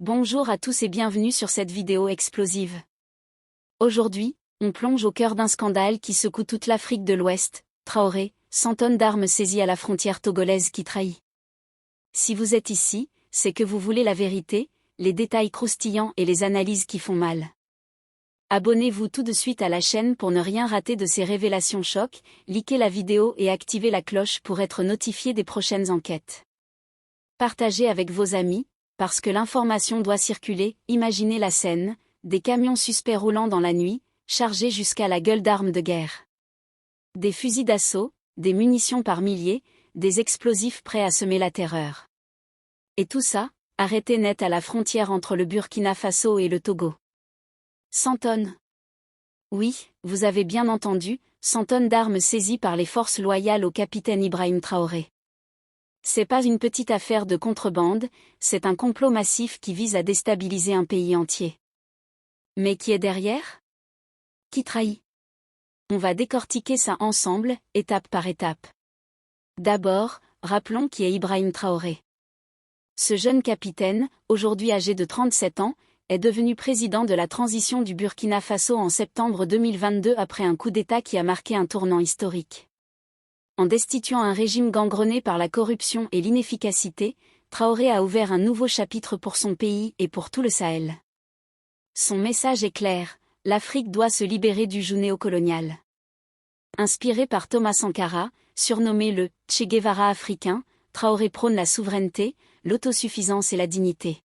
Bonjour à tous et bienvenue sur cette vidéo explosive. Aujourd'hui, on plonge au cœur d'un scandale qui secoue toute l'Afrique de l'Ouest. Traoré, 100 tonnes d'armes saisies à la frontière togolaise qui trahit. Si vous êtes ici, c'est que vous voulez la vérité, les détails croustillants et les analyses qui font mal. Abonnez-vous tout de suite à la chaîne pour ne rien rater de ces révélations chocs, likez la vidéo et activez la cloche pour être notifié des prochaines enquêtes. Partagez avec vos amis, parce que l'information doit circuler. Imaginez la scène, des camions suspects roulant dans la nuit, chargés jusqu'à la gueule d'armes de guerre. Des fusils d'assaut, des munitions par milliers, des explosifs prêts à semer la terreur. Et tout ça, arrêté net à la frontière entre le Burkina Faso et le Togo. 100 tonnes. Oui, vous avez bien entendu, 100 tonnes d'armes saisies par les forces loyales au capitaine Ibrahim Traoré. C'est pas une petite affaire de contrebande, c'est un complot massif qui vise à déstabiliser un pays entier. Mais qui est derrière? Qui trahit? On va décortiquer ça ensemble, étape par étape. D'abord, rappelons qui est Ibrahim Traoré. Ce jeune capitaine, aujourd'hui âgé de 37 ans, est devenu président de la transition du Burkina Faso en septembre 2022 après un coup d'État qui a marqué un tournant historique. En destituant un régime gangrené par la corruption et l'inefficacité, Traoré a ouvert un nouveau chapitre pour son pays et pour tout le Sahel. Son message est clair, l'Afrique doit se libérer du joug néocolonial. Inspiré par Thomas Sankara, surnommé le « Che Guevara africain », Traoré prône la souveraineté, l'autosuffisance et la dignité.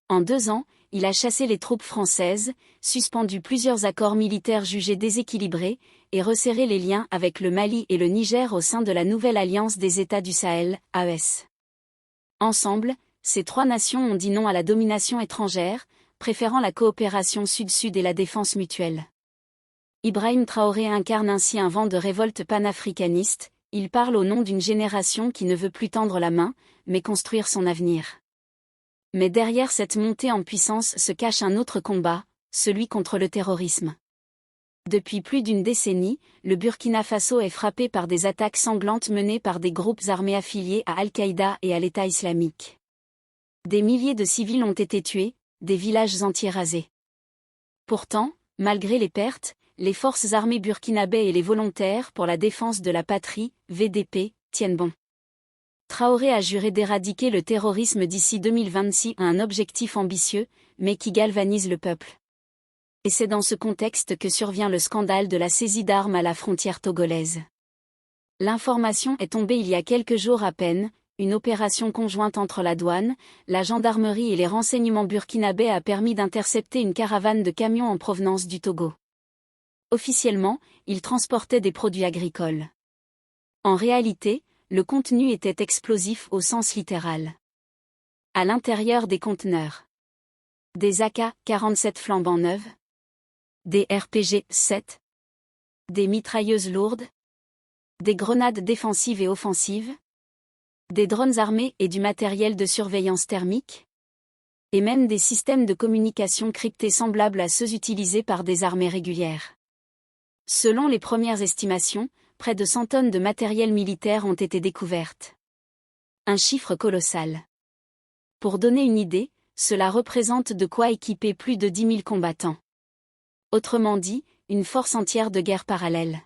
En 2 ans, il a chassé les troupes françaises, suspendu plusieurs accords militaires jugés déséquilibrés, et resserré les liens avec le Mali et le Niger au sein de la nouvelle Alliance des États du Sahel, AES. Ensemble, ces 3 nations ont dit non à la domination étrangère, préférant la coopération sud-sud et la défense mutuelle. Ibrahim Traoré incarne ainsi un vent de révolte panafricaniste, il parle au nom d'une génération qui ne veut plus tendre la main, mais construire son avenir. Mais derrière cette montée en puissance se cache un autre combat, celui contre le terrorisme. Depuis plus d'une décennie, le Burkina Faso est frappé par des attaques sanglantes menées par des groupes armés affiliés à Al-Qaïda et à l'État islamique. Des milliers de civils ont été tués, des villages entiers rasés. Pourtant, malgré les pertes, les forces armées burkinabées et les volontaires pour la défense de la patrie, VDP, tiennent bon. Traoré a juré d'éradiquer le terrorisme d'ici 2026, un objectif ambitieux, mais qui galvanise le peuple. Et c'est dans ce contexte que survient le scandale de la saisie d'armes à la frontière togolaise. L'information est tombée il y a quelques jours à peine, une opération conjointe entre la douane, la gendarmerie et les renseignements burkinabés a permis d'intercepter une caravane de camions en provenance du Togo. Officiellement, ils transportaient des produits agricoles. En réalité, le contenu était explosif au sens littéral. À l'intérieur des conteneurs. Des AK-47 flambant neuves. Des RPG-7. Des mitrailleuses lourdes. Des grenades défensives et offensives. Des drones armés et du matériel de surveillance thermique. Et même des systèmes de communication cryptés semblables à ceux utilisés par des armées régulières. Selon les premières estimations, près de 100 tonnes de matériel militaire ont été découvertes. Un chiffre colossal. Pour donner une idée, cela représente de quoi équiper plus de 10 000 combattants. Autrement dit, une force entière de guerre parallèle.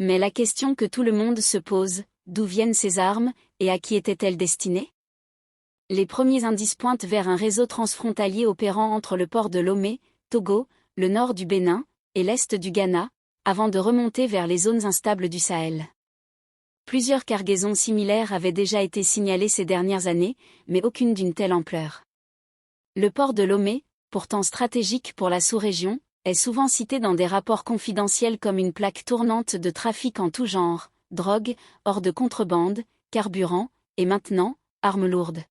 Mais la question que tout le monde se pose, d'où viennent ces armes, et à qui étaient-elles destinées? Les premiers indices pointent vers un réseau transfrontalier opérant entre le port de Lomé, Togo, le nord du Bénin, et l'est du Ghana, avant de remonter vers les zones instables du Sahel. Plusieurs cargaisons similaires avaient déjà été signalées ces dernières années, mais aucune d'une telle ampleur. Le port de Lomé, pourtant stratégique pour la sous-région, est souvent cité dans des rapports confidentiels comme une plaque tournante de trafic en tout genre, drogue, hors de contrebande, carburant, et maintenant, armes lourdes.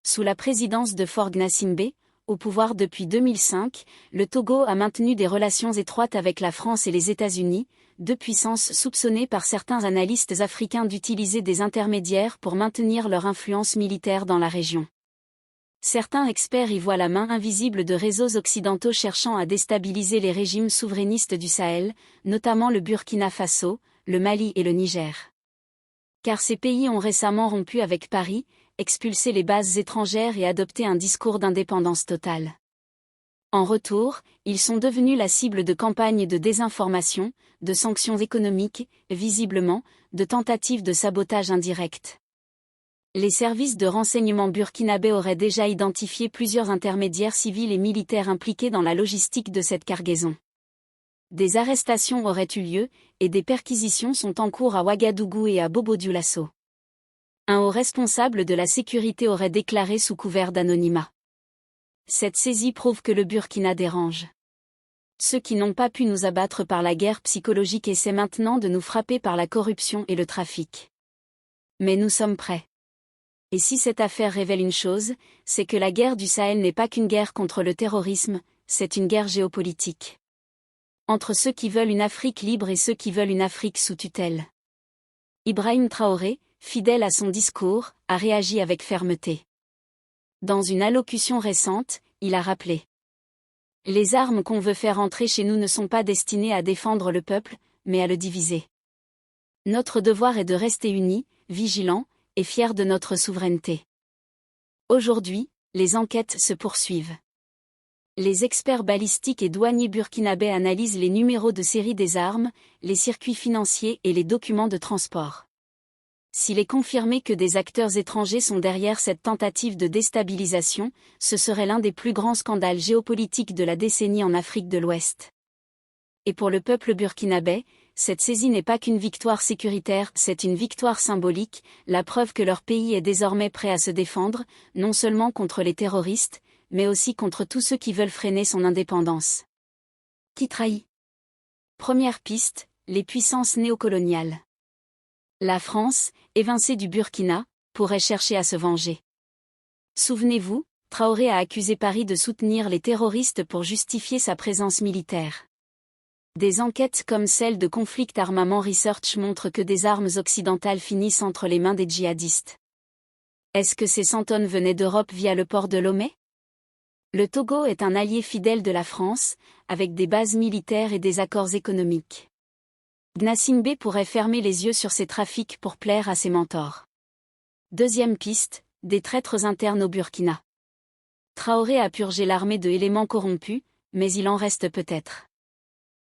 Sous la présidence de Faure Gnassingbé, au pouvoir depuis 2005, le Togo a maintenu des relations étroites avec la France et les États-Unis, deux puissances soupçonnées par certains analystes africains d'utiliser des intermédiaires pour maintenir leur influence militaire dans la région. Certains experts y voient la main invisible de réseaux occidentaux cherchant à déstabiliser les régimes souverainistes du Sahel, notamment le Burkina Faso, le Mali et le Niger. Car ces pays ont récemment rompu avec Paris, expulser les bases étrangères et adopter un discours d'indépendance totale. En retour, ils sont devenus la cible de campagnes de désinformation, de sanctions économiques, visiblement, de tentatives de sabotage indirect. Les services de renseignement burkinabés auraient déjà identifié plusieurs intermédiaires civils et militaires impliqués dans la logistique de cette cargaison. Des arrestations auraient eu lieu, et des perquisitions sont en cours à Ouagadougou et à Bobo-Dioulasso. Un haut responsable de la sécurité aurait déclaré sous couvert d'anonymat. Cette saisie prouve que le Burkina dérange. Ceux qui n'ont pas pu nous abattre par la guerre psychologique essaient maintenant de nous frapper par la corruption et le trafic. Mais nous sommes prêts. Et si cette affaire révèle une chose, c'est que la guerre du Sahel n'est pas qu'une guerre contre le terrorisme, c'est une guerre géopolitique. Entre ceux qui veulent une Afrique libre et ceux qui veulent une Afrique sous tutelle. Ibrahim Traoré, fidèle à son discours, a réagi avec fermeté. Dans une allocution récente, il a rappelé: les armes qu'on veut faire entrer chez nous ne sont pas destinées à défendre le peuple, mais à le diviser. Notre devoir est de rester unis, vigilants, et fiers de notre souveraineté. Aujourd'hui, les enquêtes se poursuivent. Les experts balistiques et douaniers burkinabés analysent les numéros de série des armes, les circuits financiers et les documents de transport. S'il est confirmé que des acteurs étrangers sont derrière cette tentative de déstabilisation, ce serait l'un des plus grands scandales géopolitiques de la décennie en Afrique de l'Ouest. Et pour le peuple burkinabé, cette saisie n'est pas qu'une victoire sécuritaire, c'est une victoire symbolique, la preuve que leur pays est désormais prêt à se défendre, non seulement contre les terroristes, mais aussi contre tous ceux qui veulent freiner son indépendance. Qui trahit? Première piste, les puissances néocoloniales. La France, évincée du Burkina, pourrait chercher à se venger. Souvenez-vous, Traoré a accusé Paris de soutenir les terroristes pour justifier sa présence militaire. Des enquêtes comme celle de Conflict Armament Research montrent que des armes occidentales finissent entre les mains des djihadistes. Est-ce que ces 100 tonnes venaient d'Europe via le port de Lomé? Le Togo est un allié fidèle de la France, avec des bases militaires et des accords économiques. Gnassingbé pourrait fermer les yeux sur ces trafics pour plaire à ses mentors. Deuxième piste, des traîtres internes au Burkina. Traoré a purgé l'armée de éléments corrompus, mais il en reste peut-être.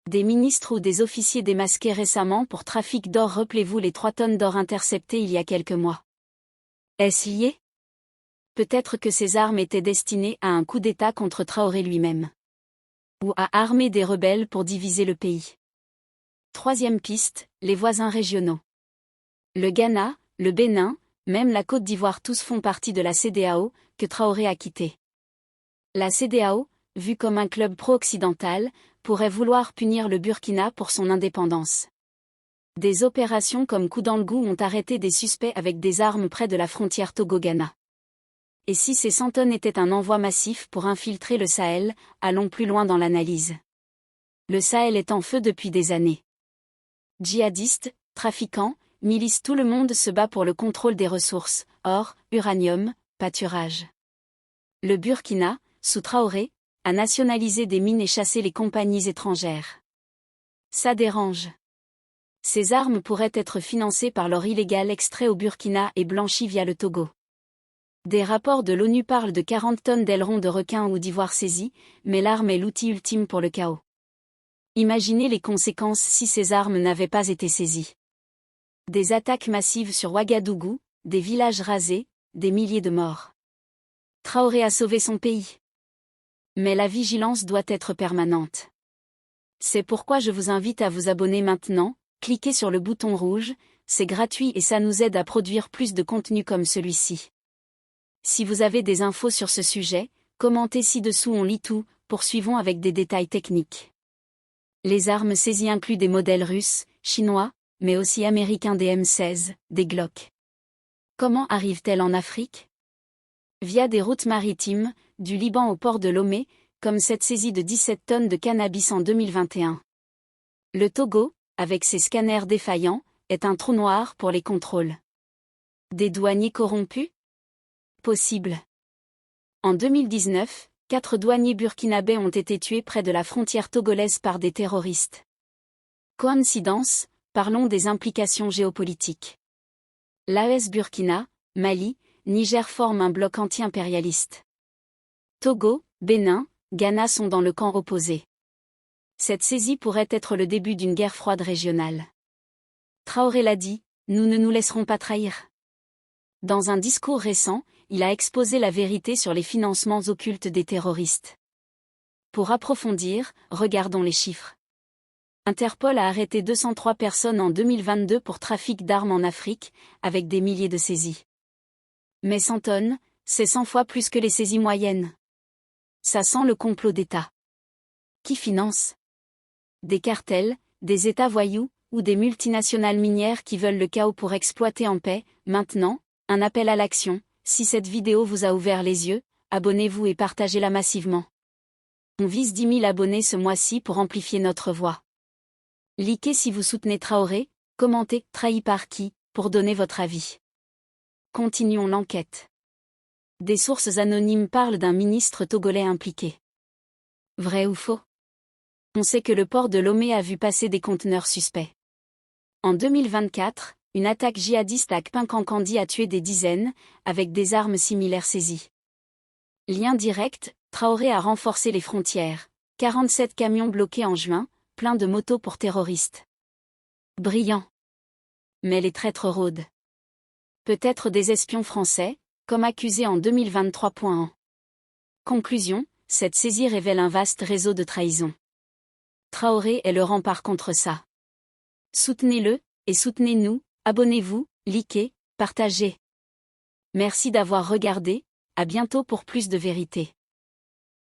Des ministres ou des officiers démasqués récemment pour trafic d'or. Rappelez-vous les 3 tonnes d'or interceptées il y a quelques mois. Est-ce lié? Peut-être que ces armes étaient destinées à un coup d'État contre Traoré lui-même. Ou à armer des rebelles pour diviser le pays. Troisième piste, les voisins régionaux. Le Ghana, le Bénin, même la Côte d'Ivoire, tous font partie de la CEDEAO, que Traoré a quittée. La CEDEAO, vue comme un club pro-occidental, pourrait vouloir punir le Burkina pour son indépendance. Des opérations comme Koudanlgou ont arrêté des suspects avec des armes près de la frontière Togo-Ghana. Et si ces 100 tonnes étaient un envoi massif pour infiltrer le Sahel, allons plus loin dans l'analyse. Le Sahel est en feu depuis des années. Djihadistes, trafiquants, milices, tout le monde se bat pour le contrôle des ressources, or, uranium, pâturage. Le Burkina, sous Traoré, a nationalisé des mines et chassé les compagnies étrangères. Ça dérange. Ces armes pourraient être financées par l'or illégal extrait au Burkina et blanchi via le Togo. Des rapports de l'ONU parlent de 40 tonnes d'ailerons de requins ou d'ivoire saisis, mais l'arme est l'outil ultime pour le chaos. Imaginez les conséquences si ces armes n'avaient pas été saisies. Des attaques massives sur Ouagadougou, des villages rasés, des milliers de morts. Traoré a sauvé son pays. Mais la vigilance doit être permanente. C'est pourquoi je vous invite à vous abonner maintenant, cliquez sur le bouton rouge, c'est gratuit et ça nous aide à produire plus de contenu comme celui-ci. Si vous avez des infos sur ce sujet, commentez ci-dessous, on lit tout, poursuivons avec des détails techniques. Les armes saisies incluent des modèles russes, chinois, mais aussi américains, des M16, des Glock. Comment arrivent-elles en Afrique? Via des routes maritimes, du Liban au port de Lomé, comme cette saisie de 17 tonnes de cannabis en 2021. Le Togo, avec ses scanners défaillants, est un trou noir pour les contrôles. Des douaniers corrompus? Possible. En 2019, 4 douaniers burkinabés ont été tués près de la frontière togolaise par des terroristes. Coïncidence? Parlons des implications géopolitiques. L'AES Burkina, Mali, Niger forme un bloc anti-impérialiste. Togo, Bénin, Ghana sont dans le camp opposé. Cette saisie pourrait être le début d'une guerre froide régionale. Traoré l'a dit, nous ne nous laisserons pas trahir. Dans un discours récent, il a exposé la vérité sur les financements occultes des terroristes. Pour approfondir, regardons les chiffres. Interpol a arrêté 203 personnes en 2022 pour trafic d'armes en Afrique, avec des milliers de saisies. Mais 100 tonnes, c'est 100 fois plus que les saisies moyennes. Ça sent le complot d'État. Qui finance? Des cartels, des États voyous, ou des multinationales minières qui veulent le chaos pour exploiter en paix. Maintenant, un appel à l'action. Si cette vidéo vous a ouvert les yeux, abonnez-vous et partagez-la massivement. On vise 10 000 abonnés ce mois-ci pour amplifier notre voix. Likez si vous soutenez Traoré, commentez « Trahi par qui ?» pour donner votre avis. Continuons l'enquête. Des sources anonymes parlent d'un ministre togolais impliqué. Vrai ou faux? On sait que le port de Lomé a vu passer des conteneurs suspects. En 2024, une attaque djihadiste à Kpinkankandi a tué des dizaines, avec des armes similaires saisies. Lien direct, Traoré a renforcé les frontières. 47 camions bloqués en juin, plein de motos pour terroristes. Brillant. Mais les traîtres rôdent. Peut-être des espions français, comme accusés en 2023. Conclusion, cette saisie révèle un vaste réseau de trahison. Traoré est le rempart contre ça. Soutenez-le, et soutenez-nous, abonnez-vous, likez, partagez. Merci d'avoir regardé, à bientôt pour plus de vérité.